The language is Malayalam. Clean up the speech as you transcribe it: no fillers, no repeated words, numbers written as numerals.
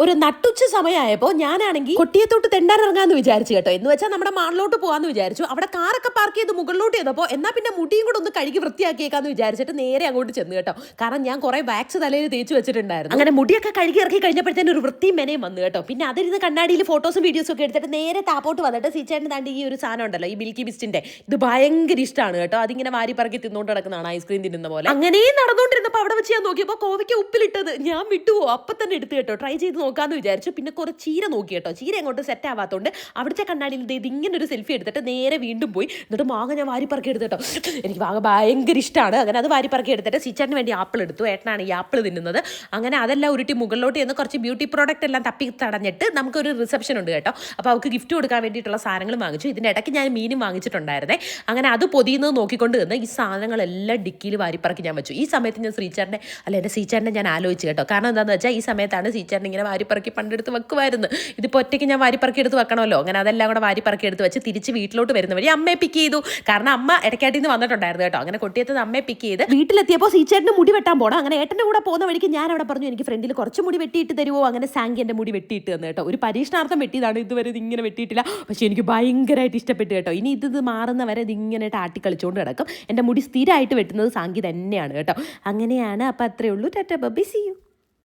ഒരു നട്ടുച്ച സമയമായപ്പോൾ ഞാനാണെങ്കിൽ കൊട്ടിയത്തോട്ട് തെണ്ടാനിറങ്ങാന്ന് വിചാരിച്ചു കേട്ടോ. എന്ന് വെച്ചാൽ നമ്മുടെ മാളിലോട്ട് പോകാന്ന് വിചാരിച്ചു. അവിടെ കാറൊക്കെ പാർക്ക് ചെയ്ത് മുകളിലോട്ട് ചെയ്തപ്പോൾ എന്നാൽ പിന്നെ മുടിയും കൂടെ ഒന്ന് കഴുകി വൃത്തിയാക്കിയേക്കാന്ന് വിചാരിച്ചിട്ട് നേരെ അങ്ങോട്ട് ചെന്ന് കേട്ടോ. കാരണം ഞാൻ കുറെ വാക്സ് തലയിൽ തേച്ച് വെച്ചിട്ടുണ്ടായിരുന്നു. അങ്ങനെ മുടിയൊക്കെ കഴുകി ഇറക്കി കഴിഞ്ഞപ്പോഴത്തേനും ഒരു വൃത്തിയും മെനയും വന്നു കേട്ടോ. പിന്നെ അതിരുന്ന് കണ്ണാടിയിൽ ഫോട്ടോസും വീഡിയോസും ഒക്കെ എടുത്തിട്ട് നേരെ താപ്പോട്ട് വന്നിട്ട് സീച്ചേട്ടൻ താണ്ടി ഈ ഒരു സാധനം ഉണ്ടല്ലോ, ഈ മിൽക്കി ബിസ്റ്റിന്റെ, ഇത് ഭയങ്കര ഇഷ്ടമാണ് കേട്ടോ. അതിങ്ങനെ വാരി പറക്കി തിന്നോണ്ട് നടക്കുന്നതാണ്, ഐസ്ക്രീം തിന്നുന്ന പോലെ. അങ്ങനെ നടന്നുകൊണ്ടിരുന്നപ്പോൾ അവിടെ വെച്ച് ഞാൻ നോക്കിയപ്പോൾ കോവയ്ക്ക് ഉപ്പിലിട്ടത് ഞാൻ വിട്ടുവോ, അപ്പം തന്നെ എടുത്ത് കേട്ടോ. ട്രൈ ചെയ്ത് നോക്കാമെന്ന് വിചാരിച്ചു. പിന്നെ കുറച്ച് ചീര നോക്കി കേട്ടോ. ചീര അങ്ങോട്ട് സെറ്റ് ആവാത്തതുകൊണ്ട് അവിടുത്തെ കണ്ണാടിയിൽ ഇത് ഇങ്ങനെ ഒരു സെൽഫി എടുത്തിട്ട് നേരെ വീണ്ടും പോയി. എന്നിട്ട് മാങ്ങ ഞാൻ വാരിപ്പറക്കി എടുത്ത് കേട്ടോ. എനിക്ക് മാങ്ങ ഭയങ്കര ഇഷ്ടമാണ്. അങ്ങനെ അത് വാരിപ്പറക്കി എടുത്തിട്ട് സീച്ചേട്ടന് വേണ്ടി ആപ്പിൾ എടുത്തു. ഏട്ടനാണ് ഈ ആപ്പിൾ തിന്നുന്നത്. അങ്ങനെ അതെല്ലാം ഉരുട്ടി മുകളിലോട്ട് ചെന്ന് കുറച്ച് ബ്യൂട്ടി പ്രോഡക്റ്റ് എല്ലാം തപ്പി തടഞ്ഞിട്ട് നമുക്കൊരു റിസപ്ഷൻ ഉണ്ട് കേട്ടോ. അപ്പോൾ അവർക്ക് ഗിഫ്റ്റ് കൊടുക്കാൻ വേണ്ടിയിട്ടുള്ള സാധനങ്ങൾ വാങ്ങിച്ചു. ഇതിൻ്റെ ഇടയ്ക്ക് ഞാൻ മീനും വാങ്ങിച്ചിട്ടുണ്ടായിരുന്നേ. അങ്ങനെ അത് പൊതിയുന്നത് നോക്കിക്കൊണ്ട് നിന്ന് ഈ സാധനങ്ങളെല്ലാം ഡിക്കിയിൽ വാരിപ്പറക്കി ഞാൻ വെച്ചു. ഈ സമയത്ത് ഞാൻ എൻ്റെ ശ്രീചേട്ടനെ ഞാൻ ആലോചിച്ചു കേട്ടോ. കാരണം എന്താണെന്ന് വെച്ചാൽ ഈ സമയത്താണ് ശ്രീചേട്ടൻ ഇങ്ങനെ വാരിപ്പറക്കി പണ്ടെടുത്ത് വെക്കുമായിരുന്നു. ഇതിപ്പോൾ ഒറ്റയ്ക്ക് ഞാൻ വാരിപ്പറക്കി എടുത്ത് വെക്കണമല്ലോ. അങ്ങനെ അതെല്ലാം കൂടെ വാരിപ്പറക്കി എടുത്ത് വെച്ച് തിരിച്ച് വീട്ടിലോട്ട് വരുന്ന വഴി അമ്മയെ പിക്ക് ചെയ്തു. കാരണം അമ്മ ഇടയ്ക്കാട്ടിൽ നിന്ന് വന്നിട്ടുണ്ടായിരുന്നു കേട്ടോ. അങ്ങനെ കൊട്ടിയത്ത് അമ്മയെ പിക്ക് ചെയ്ത് വീട്ടിലെത്തിയപ്പോൾ ശ്രീചേട്ടന് മുടി വെട്ടാൻ പോകണം. അങ്ങനെ ഏട്ടൻ്റെ കൂടെ പോകുന്ന വഴിക്ക് ഞാൻ അവിടെ പറഞ്ഞു, എനിക്ക് ഫ്രണ്ടിൽ കുറച്ച് മുടി വെട്ടിയിട്ട് തരുമോ. അങ്ങനെ സാങ്കി എൻ്റെ മുടി വെട്ടിയിട്ട് തന്നു കേട്ടോ. ഒരു പരീക്ഷണാർത്ഥം വെട്ടിയതാണ്, ഇതുവരെ ഇതിങ്ങനെ വെട്ടിയിട്ടില്ല. പക്ഷേ എനിക്ക് ഭയങ്കരമായിട്ട് ഇഷ്ടപ്പെട്ടു കേട്ടോ. ഇനി ഇത് മാറുന്നവരെ ഇതിങ്ങനെ ആട്ടി കളിച്ചുകൊണ്ട് കിടക്കും. എൻ്റെ മുടി സ്ഥിരമായിട്ട് വെട്ടുന്നത് സാങ്കി തന്നെയാണ് കേട്ടോ. അങ്ങനെയാണ്. അപ്പോൾ അത്രയേ ഉള്ളൂ. Tata bye, see U.